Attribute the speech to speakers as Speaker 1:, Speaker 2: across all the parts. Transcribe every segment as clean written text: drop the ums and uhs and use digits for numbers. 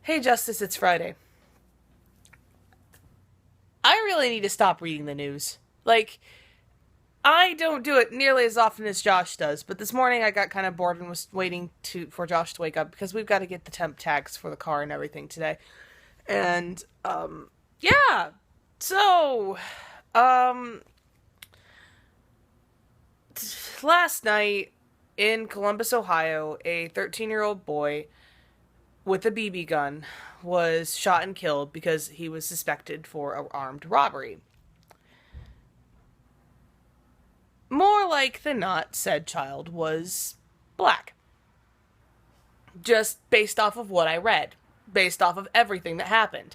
Speaker 1: Hey, Justice, it's Friday. I really need to stop reading the news. Like, I don't do it nearly as often as Josh does, but this morning I got kind of bored and was waiting for Josh to wake up because we've got to get the temp tags for the car and everything today. And, yeah. So, um, last night in Columbus, Ohio, a 13-year-old boy with a BB gun was shot and killed because he was suspected for an armed robbery. More like than not, said child was black. Just based off of what I read, based off of everything that happened.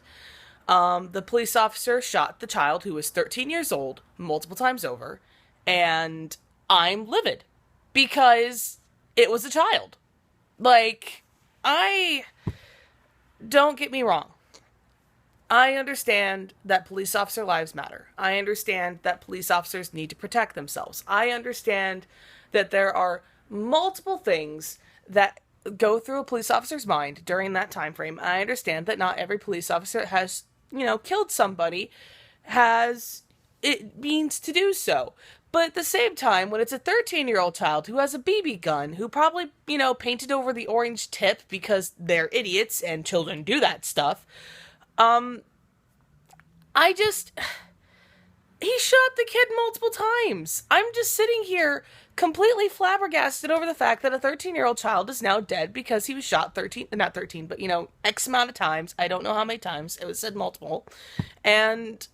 Speaker 1: The police officer shot the child, who was 13 years old, multiple times over, and I'm livid because it was a child. Like, I. Don't get me wrong. I understand that police officer lives matter. I understand that police officers need to protect themselves. I understand that there are multiple things that go through a police officer's mind during that time frame. I understand that not every police officer has, killed somebody, has it means to do so. But at the same time, when it's a 13-year-old child who has a BB gun, who probably, painted over the orange tip because they're idiots and children do that stuff, um, I just. He shot the kid multiple times. I'm just sitting here completely flabbergasted over the fact that a 13-year-old child is now dead because he was shot 13, not 13, but, X amount of times. I don't know how many times. It was said multiple. And,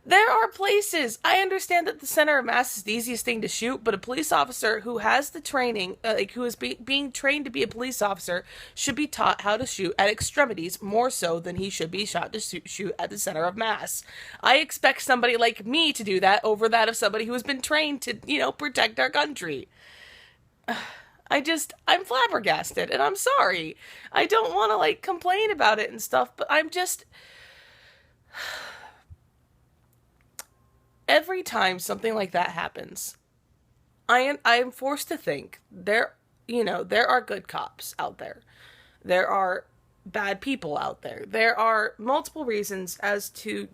Speaker 1: there are places. I understand that the center of mass is the easiest thing to shoot, but a police officer who has the training, who is being trained to be a police officer, should be taught how to shoot at extremities more so than he should be shot to shoot at the center of mass. I expect somebody like me to do that over that of somebody who has been trained to, protect our country. I'm flabbergasted, and I'm sorry. I don't want to, complain about it and stuff, but I'm just. Every time something like that happens, I am forced to think there are good cops out there. There are bad people out there. There are multiple reasons as to,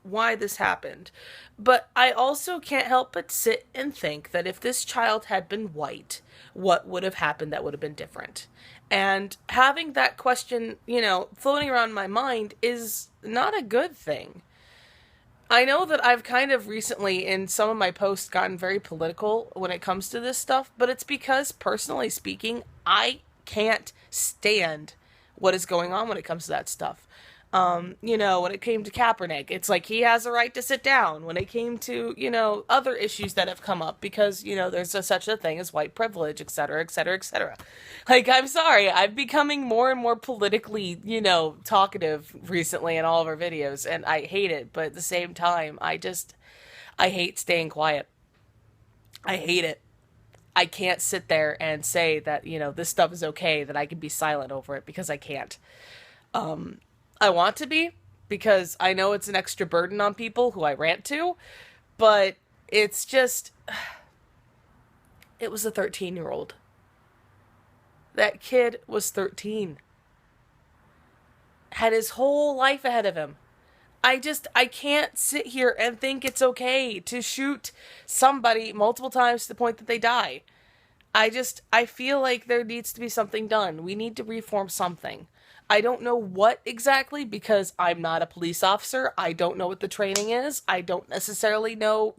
Speaker 1: why this happened. But I also can't help but sit and think that if this child had been white, what would have happened that would have been different? And having that question, floating around my mind is not a good thing. I know that I've kind of recently, in some of my posts, gotten very political when it comes to this stuff, but it's because, personally speaking, I can't stand what is going on when it comes to that stuff. When it came to Kaepernick, it's like he has a right to sit down. When it came to, other issues that have come up because, there's such a thing as white privilege, et cetera, et cetera, et cetera. I'm sorry, I'm becoming more and more politically, talkative recently in all of our videos, and I hate it, but at the same time, I hate staying quiet. I hate it. I can't sit there and say that, this stuff is okay, that I can be silent over it, because I can't. I want to be, because I know it's an extra burden on people who I rant to, but it's just. It was a 13-year-old. That kid was 13. Had his whole life ahead of him. I can't sit here and think it's okay to shoot somebody multiple times to the point that they die. I feel like there needs to be something done. We need to reform something. I don't know what exactly because I'm not a police officer. I don't know what the training is. I don't necessarily know,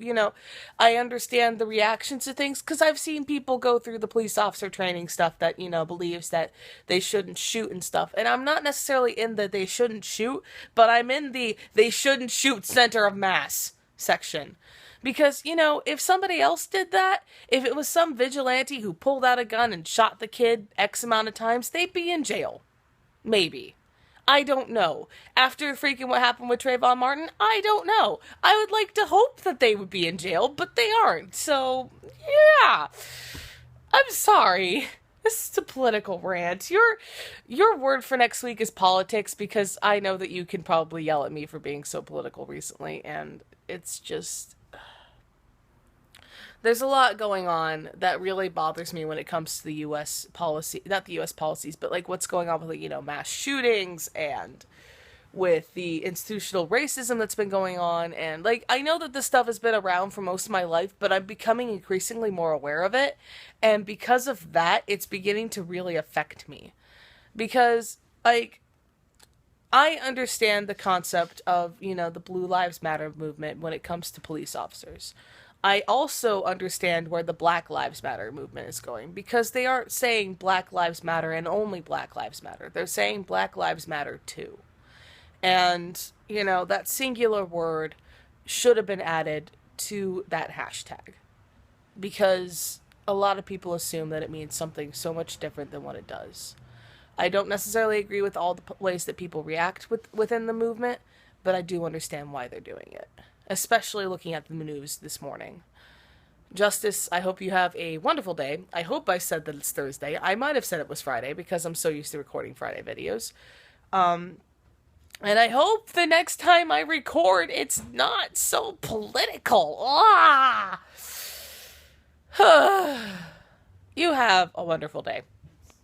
Speaker 1: I understand the reactions to things because I've seen people go through the police officer training stuff that, believes that they shouldn't shoot and stuff. And I'm not necessarily in the they shouldn't shoot, but I'm in the they shouldn't shoot center of mass section. Because, if somebody else did that, if it was some vigilante who pulled out a gun and shot the kid X amount of times, they'd be in jail. Maybe. I don't know. After freaking what happened with Trayvon Martin, I don't know. I would like to hope that they would be in jail, but they aren't. So, yeah. I'm sorry. This is a political rant. Your word for next week is politics, because I know that you can probably yell at me for being so political recently, and it's just. There's a lot going on that really bothers me when it comes to the U.S. policy, not the U.S. policies, but like what's going on with, like, mass shootings and with the institutional racism that's been going on. And like, I know that this stuff has been around for most of my life, but I'm becoming increasingly more aware of it. And because of that, it's beginning to really affect me. Because, like, I understand the concept of, the Blue Lives Matter movement when it comes to police officers. I also understand where the Black Lives Matter movement is going, because they aren't saying Black Lives Matter and only Black Lives Matter. They're saying Black Lives Matter too. And, that singular word should have been added to that hashtag, because a lot of people assume that it means something so much different than what it does. I don't necessarily agree with all the ways that people react within the movement, but I do understand why they're doing it, especially looking at the news this morning. Justice, I hope you have a wonderful day. I hope I said that it's Thursday. I might have said it was Friday because I'm so used to recording Friday videos. And I hope the next time I record, it's not so political. Ah! You have a wonderful day.